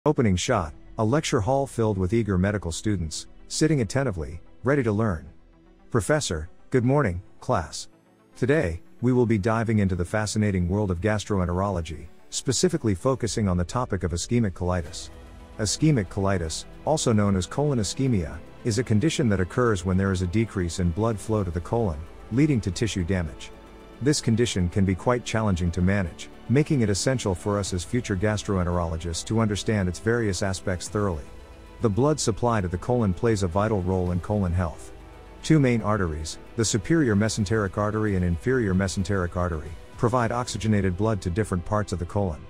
Opening shot, a lecture hall filled with eager medical students, sitting attentively, ready to learn. Professor, good morning, class. Today, we will be diving into the fascinating world of gastroenterology, specifically focusing on the topic of ischemic colitis. Ischemic colitis, also known as colon ischemia, is a condition that occurs when there is a decrease in blood flow to the colon, leading to tissue damage. This condition can be quite challenging to manage, making it essential for us as future gastroenterologists to understand its various aspects thoroughly. The blood supply to the colon plays a vital role in colon health. Two main arteries, the superior mesenteric artery and inferior mesenteric artery, provide oxygenated blood to different parts of the colon.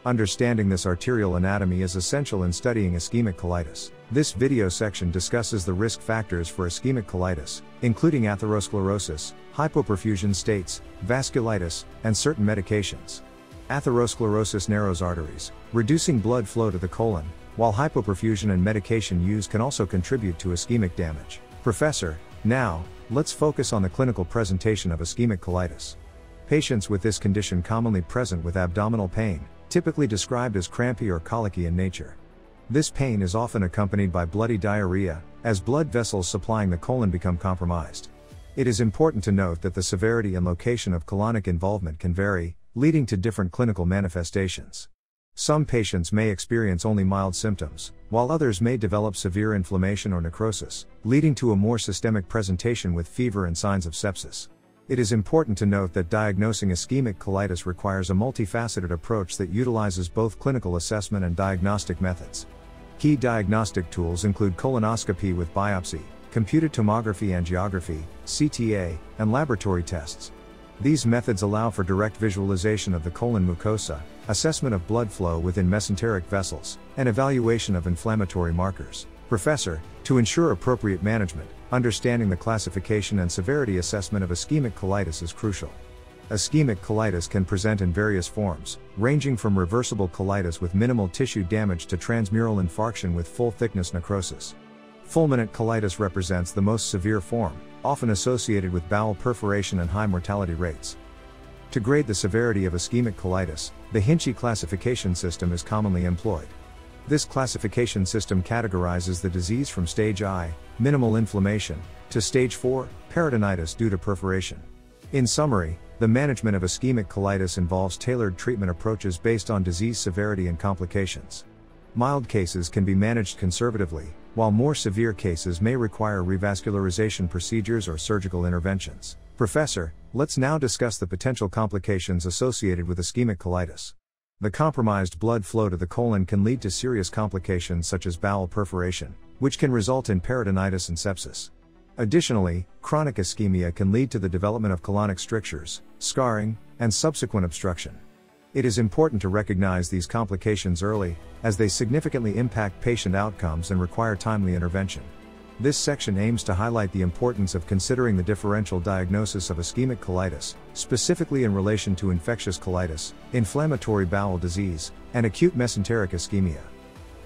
Understanding this arterial anatomy is essential in studying ischemic colitis. This video section discusses the risk factors for ischemic colitis, including atherosclerosis, hypoperfusion states, vasculitis, and certain medications. Atherosclerosis narrows arteries, reducing blood flow to the colon, while hypoperfusion and medication use can also contribute to ischemic damage. Professor, now, let's focus on the clinical presentation of ischemic colitis. Patients with this condition commonly present with abdominal pain, typically described as crampy or colicky in nature. This pain is often accompanied by bloody diarrhea, as blood vessels supplying the colon become compromised. It is important to note that the severity and location of colonic involvement can vary, leading to different clinical manifestations. Some patients may experience only mild symptoms, while others may develop severe inflammation or necrosis, leading to a more systemic presentation with fever and signs of sepsis. It is important to note that diagnosing ischemic colitis requires a multifaceted approach that utilizes both clinical assessment and diagnostic methods. Key diagnostic tools include colonoscopy with biopsy, computed tomography angiography, CTA, and laboratory tests. These methods allow for direct visualization of the colon mucosa, assessment of blood flow within mesenteric vessels, and evaluation of inflammatory markers. Professor, to ensure appropriate management, understanding the classification and severity assessment of ischemic colitis is crucial. Ischemic colitis can present in various forms, ranging from reversible colitis with minimal tissue damage to transmural infarction with full-thickness necrosis. Fulminant colitis represents the most severe form, often associated with bowel perforation and high mortality rates. To grade the severity of ischemic colitis, the Hinchey classification system is commonly employed. This classification system categorizes the disease from stage I, minimal inflammation, to stage 4, peritonitis due to perforation. In summary, the management of ischemic colitis involves tailored treatment approaches based on disease severity and complications. Mild cases can be managed conservatively, while more severe cases may require revascularization procedures or surgical interventions. Professor, let's now discuss the potential complications associated with ischemic colitis. The compromised blood flow to the colon can lead to serious complications such as bowel perforation, which can result in peritonitis and sepsis. Additionally, chronic ischemia can lead to the development of colonic strictures, scarring, and subsequent obstruction. It is important to recognize these complications early, as they significantly impact patient outcomes and require timely intervention. This section aims to highlight the importance of considering the differential diagnosis of ischemic colitis, specifically in relation to infectious colitis, inflammatory bowel disease, and acute mesenteric ischemia.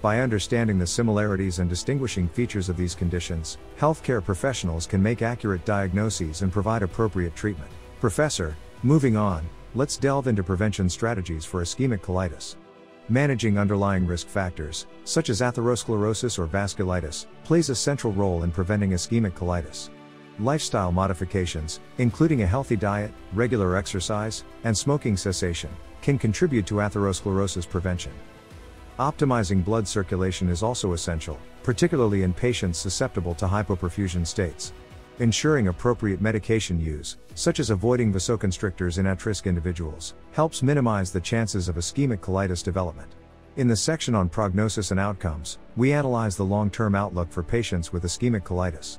By understanding the similarities and distinguishing features of these conditions, healthcare professionals can make accurate diagnoses and provide appropriate treatment. Professor, moving on, let's delve into prevention strategies for ischemic colitis. Managing underlying risk factors, such as atherosclerosis or vasculitis, plays a central role in preventing ischemic colitis. Lifestyle modifications, including a healthy diet, regular exercise, and smoking cessation, can contribute to atherosclerosis prevention. Optimizing blood circulation is also essential, particularly in patients susceptible to hypoperfusion states. Ensuring appropriate medication use, such as avoiding vasoconstrictors in at-risk individuals, helps minimize the chances of ischemic colitis development. In the section on prognosis and outcomes, we analyze the long-term outlook for patients with ischemic colitis.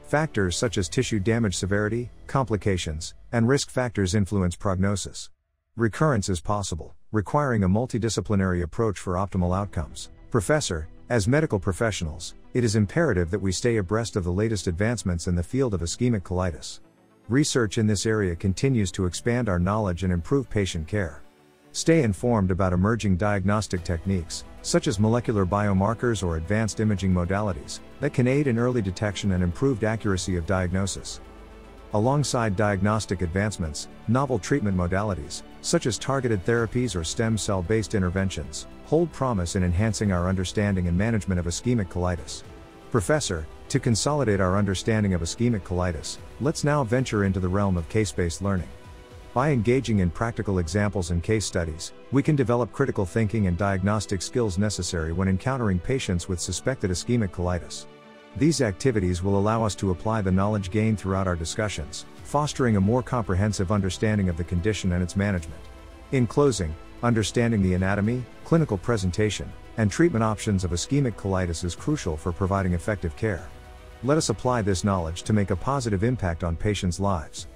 Factors such as tissue damage severity, complications, and risk factors influence prognosis. Recurrence is possible, requiring a multidisciplinary approach for optimal outcomes. Professor, as medical professionals, it is imperative that we stay abreast of the latest advancements in the field of ischemic colitis. Research in this area continues to expand our knowledge and improve patient care. Stay informed about emerging diagnostic techniques, such as molecular biomarkers or advanced imaging modalities, that can aid in early detection and improved accuracy of diagnosis. Alongside diagnostic advancements, novel treatment modalities, such as targeted therapies or stem cell-based interventions, hold promise in enhancing our understanding and management of ischemic colitis. Professor, to consolidate our understanding of ischemic colitis, let's now venture into the realm of case-based learning. By engaging in practical examples and case studies, we can develop critical thinking and diagnostic skills necessary when encountering patients with suspected ischemic colitis. These activities will allow us to apply the knowledge gained throughout our discussions, fostering a more comprehensive understanding of the condition and its management. In closing, understanding the anatomy, clinical presentation, and treatment options of ischemic colitis is crucial for providing effective care. Let us apply this knowledge to make a positive impact on patients' lives.